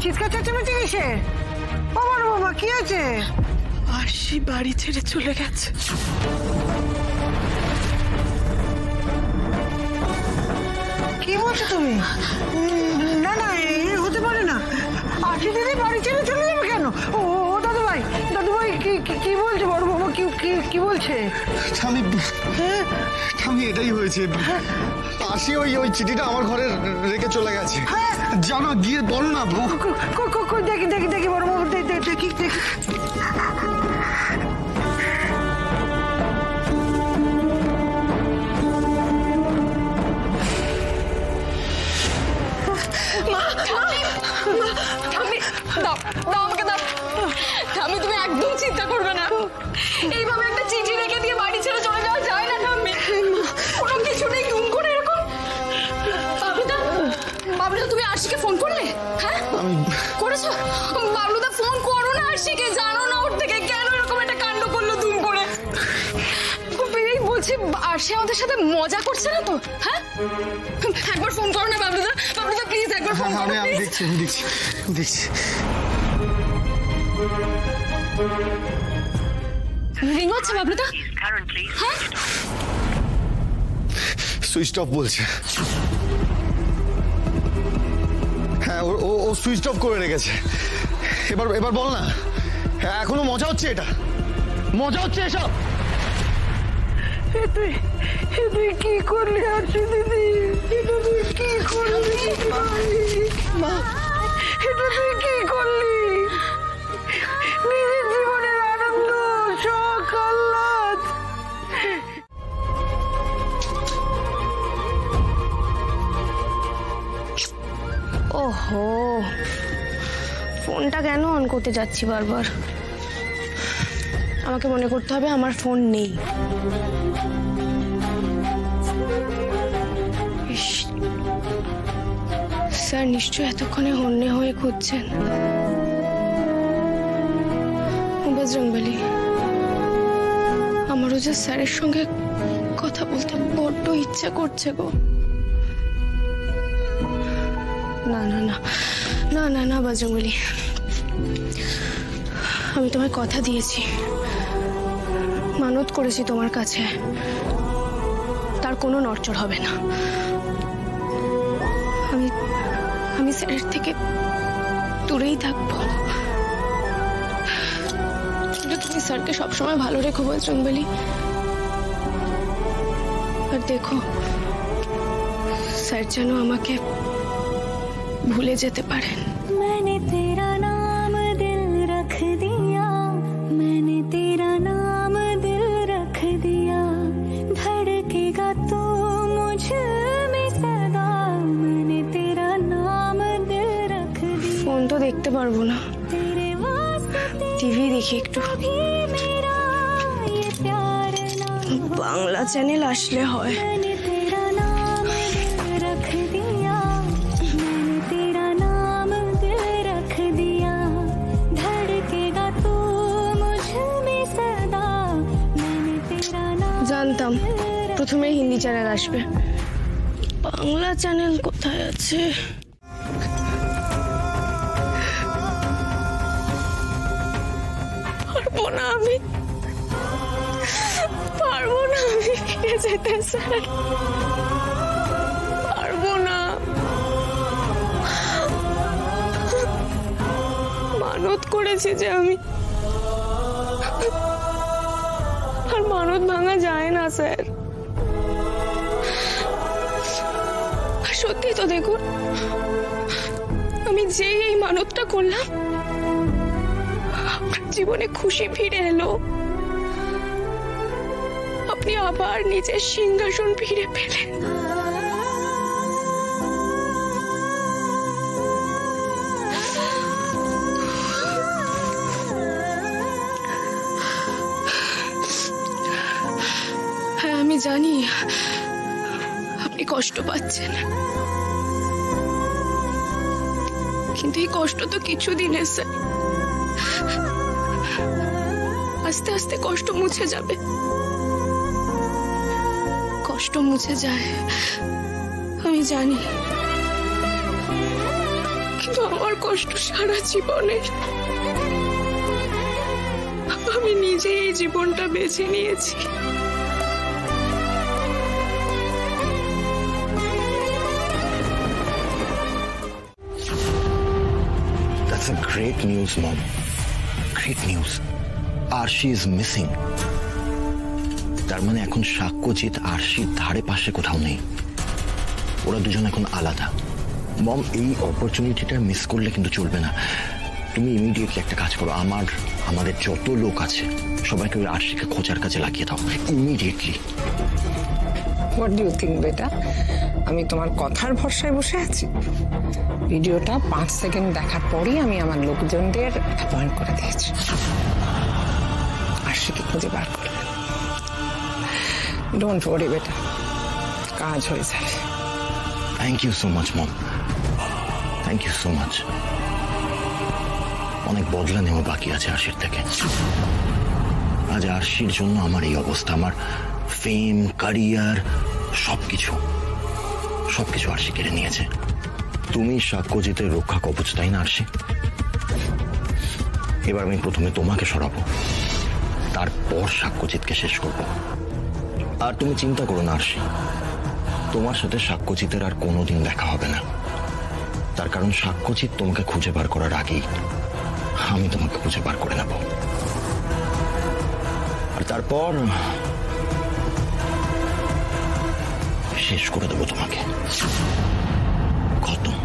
চিৎকার চেঁচামেচি কিসে? বাবার বাবা কি আছে? আরশি বাড়ি ছেড়ে চলে গেছে। কি বলছো তুমি? না না, হতে পারে না। আরশি দিদি বাড়ি ছেড়ে চলে যাবে কেন? ও দাদুভাই, দাদুভাই কি বলছে বড় বাবা? কি বলছে? ঠামি এটাই হয়েছে। আরশি ওই চিঠিটা আমার ঘরে রেখে চলে গেছে। জানো, গিয়ে বলো না। দেখি বড় বাবা, দেখি। তুমি একদম চিন্তা করবে না। এইভাবে একটা চিঠি রেখে দিয়ে বাড়ি ছেড়ে চলে যাওয়া যায় না ঠাম্মি। কোনো কিছু নেই, দুম করে এরকম। বাবলুদা তুমি আরশিকে ফোন করলে? হ্যাঁ করেছো? বাবলুদা ফোন করো না আরশিকে, জানো না ওর থেকে কেন এরকম একটা কাণ্ড করলো দুম করে। এই বলছি আরশি আমাদের সাথে মজা করছে না তো? হ্যাঁ একবার ফোন করো না বাবলুদা। বাবলুদা প্লিজ একবার ফোন করো। আমি দেখছি। রিং হচ্ছে বাবলুদা। হ্যাঁ সুইচ অফ বলছে। হ্যাঁ ও সুইচ অফ করে রেখেছে। এবার বল না, এখনো মজা হচ্ছে? এটা মজা হচ্ছে এসব? তুই কি করলি আরশি দিদি? এটা তুই কি করলি? মা, এটা তুই কি করলি? নিজের জীবনের আনন্দ, শখ, আহ্লাদ। ওহো, ফোনটা কেন অন করতে যাচ্ছি বারবার? আমাকে মনে করতে হবে আমার ফোন নেই। স্যার নিশ্চয় এতক্ষণে হন্যে হয়ে খুঁজছেন। বজরংবলী, আমারও যে স্যারের সঙ্গে কথা বলতে বড্ড ইচ্ছা করছে গো। না বজরংবলী, আমি তোমায় কথা দিয়েছি, মানত করেছি তোমার কাছে, তার কোনো নড়চড় হবে না। আমি স্যারের থেকে দূরেই থাকবো। তুমি স্যারকে সবসময় ভালো রেখো বজরংবলী। আর দেখো স্যার যেন আমাকে ভুলে যেতে পারেন। मैंने तेरा नाम दिल रख दिया, मैंने तेरा नाम दिल रख दिया, धड़केगा तो मुझ में सदा, मैंने तेरा नाम दिल रख दिया। ফোন তো দেখতে পারবো না, টিভি দেখি একটু। বাংলা চ্যানেল আসলে হয়। জানতাম প্রথমে হিন্দি চ্যানেল আসবে, বাংলা চ্যানেল কোথায় আছে? পারবো না আমি ফিরে যেতে স্যার, পারবো না। মানত করেছি যে আমি, আর মানত ভাঙা যায় না স্যার। সত্যি তো দেখুন, আমি যে এই মানতটা করলাম, আপনার জীবনে খুশি ফিরে এলো, আপনি আবার নিজের সিংহাসন ফিরে পেলেন। হ্যাঁ আমি জানি আপনি কষ্ট পাচ্ছেন, কিন্তু এই কষ্ট তো কিছুদিনের স্যার, আস্তে আস্তে কষ্ট মুছে যাবে। কষ্ট মুছে যায় আমি জানি, কিন্তু আমার কষ্ট সারা জীবনের। আমি নিজে এই জীবনটা বেছে নিয়েছি। That's a great news, Mom. Great news. Arshi is missing. তার মানে এখন সাক্ষ্যজিৎ আরশির ধারে পাশে কোথাও নেই। ওরা দুজন এখন আলাদা। মম, এই অপরচুনিটিটা মিস করলে কিন্তু চলবে না। তুমি ইমিডিয়েটলি একটা কাজ করো, আমাদের যত লোক আছে সবাইকে ওই আরশিকে খোঁজার কাজে লাগিয়ে দাও immediately. What do you think বেটা? আমি তোমার কথার ভরসায় বসে আছি? ভিডিওটা 5 সেকেন্ড দেখার পরেই আমি আমার লোকজনদের অ্যাপয়েন্ট করে দিয়েছি। আরশিকে খুঁজে বার করবে। ডোন্ট ওয়ারি বেটা, কাজ হয়ে যাবে। Thank you so much mom, thank you so much. অনেক বদলা নেওয়া বাকি আছে আরশির থেকে। আজ আরশির জন্য আমার এই অবস্থা, আমার ফেম, ক্যারিয়ার, সবকিছু আরশি কেড়ে নিয়েছে। তুমি সাক্ষ্যজিতের রক্ষা কবচ, তাই না আরশি? এবার আমি প্রথমে তোমাকে সরাবো, তারপর সাক্ষ্যজিৎকে শেষ করব। আর তুমি চিন্তা করো না আরশি, তোমার সাথে সাক্ষ্যজিতের আর কোনোদিন দেখা হবে না। তার কারণ সাক্ষ্যজিৎ তোমাকে খুঁজে বার করার আগেই আমি তোমাকে খুঁজে বার করে নেব। আর তারপর শেষ করে দেবো তোমাকে। খতম।